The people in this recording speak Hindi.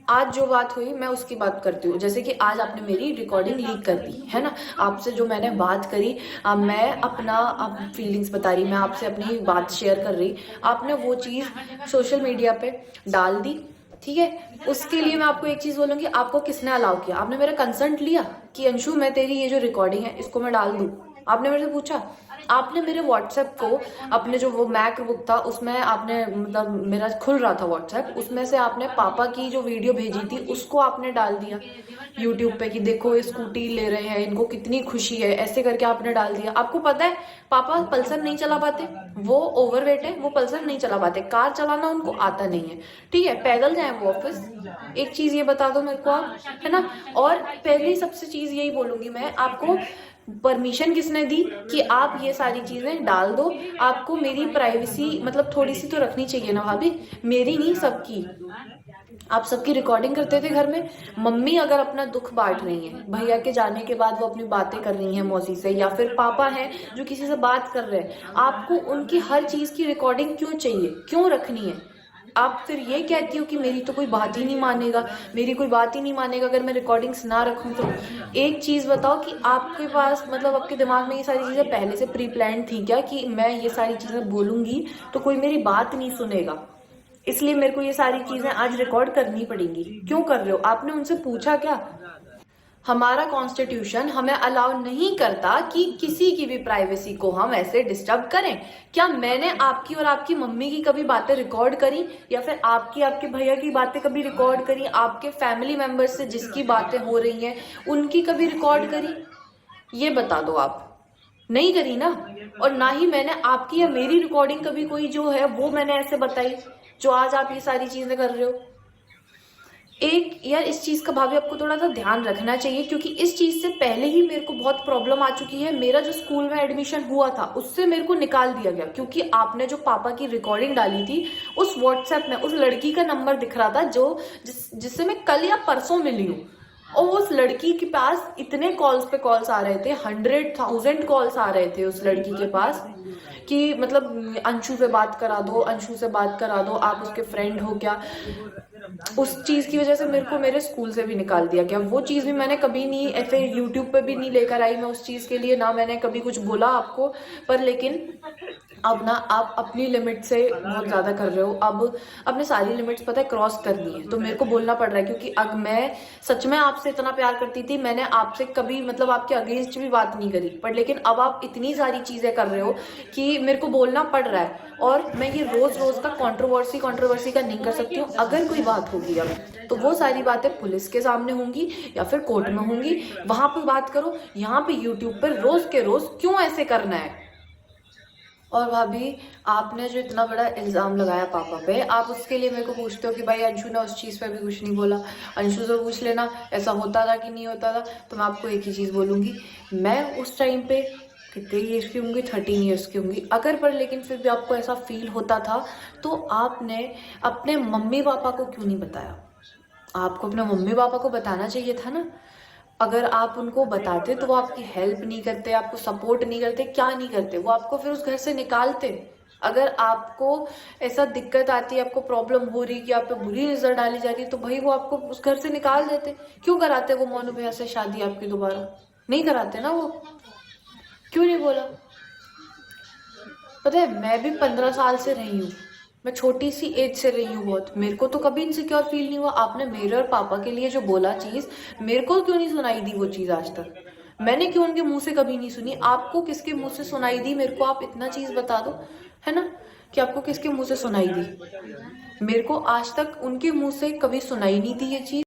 आज जो बात हुई मैं उसकी बात करती हूँ। जैसे कि आज आपने मेरी रिकॉर्डिंग लीक कर दी है ना, आपसे जो मैंने बात करी, मैं अपना फीलिंग्स बता रही, मैं आपसे अपनी बात शेयर कर रही, आपने वो चीज़ सोशल मीडिया पे डाल दी। ठीक है, उसके लिए मैं आपको एक चीज़ बोलूँगी, आपको किसने अलाउ किया? आपने मेरा कंसेंट लिया कि अंशु मैं तेरी ये जो रिकॉर्डिंग है इसको मैं डाल दूँ? आपने मेरे से पूछा? आपने मेरे व्हाट्सएप को, अपने जो वो मैकबुक था उसमें आपने, मतलब मेरा खुल रहा था व्हाट्सएप, उसमें से आपने पापा की जो वीडियो भेजी थी उसको आपने डाल दिया यूट्यूब पे कि देखो ये स्कूटी ले रहे हैं, इनको कितनी खुशी है, ऐसे करके आपने डाल दिया। आपको पता है पापा पल्सर नहीं चला पाते, वो ओवरवेट है, वो पल्सर नहीं चला पाते, कार चलाना उनको आता नहीं है। ठीक है, पैदल जाए वो ऑफिस, एक चीज ये बता दो मेरे को आप, है ना। और पहली सबसे चीज यही बोलूंगी मैं आपको, परमिशन किसने दी कि आप ये सारी चीजें डाल दो? आपको मेरी प्राइवेसी मतलब थोड़ी सी तो रखनी चाहिए ना भाभी, मेरी नहीं सबकी। आप सबकी रिकॉर्डिंग करते थे घर में, मम्मी अगर अपना दुख बांट रही हैं भैया के जाने के बाद, वो अपनी बातें कर रही हैं मौसी से, या फिर पापा हैं जो किसी से बात कर रहे हैं, आपको उनकी हर चीज की रिकॉर्डिंग क्यों चाहिए, क्यों रखनी है? आप फिर ये कहती हो कि मेरी तो कोई बात ही नहीं मानेगा, मेरी कोई बात ही नहीं मानेगा अगर मैं रिकॉर्डिंग्स ना रखूं तो। एक चीज बताओ कि आपके पास मतलब आपके दिमाग में ये सारी चीजें पहले से प्री प्लान थी क्या कि मैं ये सारी चीजें बोलूंगी तो कोई मेरी बात नहीं सुनेगा, इसलिए मेरे को ये सारी चीजें आज रिकॉर्ड करनी पड़ेंगी? क्यों कर रहे हो? आपने उनसे पूछा क्या? हमारा कॉन्स्टिट्यूशन हमें अलाउ नहीं करता कि किसी की भी प्राइवेसी को हम ऐसे डिस्टर्ब करें। क्या मैंने आपकी और आपकी मम्मी की कभी बातें रिकॉर्ड करी, या फिर आपकी आपके भैया की बातें कभी रिकॉर्ड करी, आपके फैमिली मेंबर्स से जिसकी बातें हो रही हैं उनकी कभी रिकॉर्ड करी? ये बता दो आप। नहीं करी ना। और ना ही मैंने आपकी या मेरी रिकॉर्डिंग कभी कोई जो है वो मैंने ऐसे बताई जो आज आप ये सारी चीजें कर रहे हो। एक यार इस चीज का भाभी आपको थोड़ा सा ध्यान रखना चाहिए, क्योंकि इस चीज से पहले ही मेरे को बहुत प्रॉब्लम आ चुकी है। मेरा जो स्कूल में एडमिशन हुआ था उससे मेरे को निकाल दिया गया, क्योंकि आपने जो पापा की रिकॉर्डिंग डाली थी उस व्हाट्सएप में उस लड़की का नंबर दिख रहा था जो जिससे मैं कल या परसों मिली हूँ, और उस लड़की के पास इतने कॉल्स पे कॉल्स आ रहे थे, 100,000 कॉल्स आ रहे थे उस लड़की के पास कि मतलब अंशु से बात करा दो, अंशु से बात करा दो, आप उसके फ्रेंड हो क्या। उस चीज की वजह से मेरे को मेरे स्कूल से भी निकाल दिया गया। वो चीज भी मैंने कभी नहीं ऐसे यूट्यूब पे भी नहीं लेकर आई मैं उस चीज के लिए, ना मैंने कभी कुछ बोला आपको, पर लेकिन अब ना आप अपनी लिमिट से बहुत ज्यादा कर रहे हो। अब अपने सारी लिमिट्स पता है क्रॉस करनी है तो मेरे को बोलना पड़ रहा है, क्योंकि अब मैं सच में आपसे इतना प्यार करती थी, मैंने आपसे कभी मतलब आपके अगेंस्ट भी बात नहीं करी, पर लेकिन अब आप इतनी सारी चीजें कर रहे हो कि मेरे को बोलना पड़ रहा है। और मैं ये रोज रोज का कंट्रोवर्सी का नहीं कर सकती हूँ। अगर कोई बात होगी अब तो वो सारी बातें पुलिस के सामने होंगी या फिर कोर्ट में होंगी, वहां पे बात करो। यहाँ पे यूट्यूब पर रोज के रोज क्यों ऐसे करना है? और भाभी आपने जो इतना बड़ा इल्जाम लगाया पापा पे, आप उसके लिए मेरे को पूछते हो कि भाई अंशु ने उस चीज पे भी कुछ नहीं बोला। अंशु से पूछ लेना ऐसा होता था कि नहीं होता था, तो मैं आपको एक ही चीज बोलूंगी, मैं उस टाइम पे कितने ईयर्स की होंगी, 13 ईयर्स की होंगी अगर, पर लेकिन फिर भी आपको ऐसा फील होता था तो आपने अपने मम्मी पापा को क्यों नहीं बताया? आपको अपने मम्मी पापा को बताना चाहिए था ना। अगर आप उनको बताते तो वो आपकी हेल्प नहीं करते, आपको सपोर्ट नहीं करते, क्या नहीं करते, वो आपको फिर उस घर से निकालते। अगर आपको ऐसा दिक्कत आती है, आपको प्रॉब्लम हो रही कि आप पे बुरी नजर डाली जा रही है, तो भाई वो आपको उस घर से निकाल देते। क्यों कराते वो मोनू भैया से शादी आपकी दोबारा? नहीं कराते ना वो। क्यों नहीं बोला? पता है मैं भी 15 साल से रही हूँ, मैं छोटी सी एज से रही हूँ बहुत, मेरे को तो कभी इनसिक्योर फील नहीं हुआ। आपने मेरे और पापा के लिए जो बोला चीज, मेरे को क्यों नहीं सुनाई दी वो चीज आज तक? मैंने क्यों उनके मुंह से कभी नहीं सुनी? आपको किसके मुंह से सुनाई दी मेरे को? आप इतना चीज बता दो, है ना, कि आपको किसके मुंह से सुनाई दी। मेरे को आज तक उनके मुंह से कभी सुनाई नहीं दी ये चीज।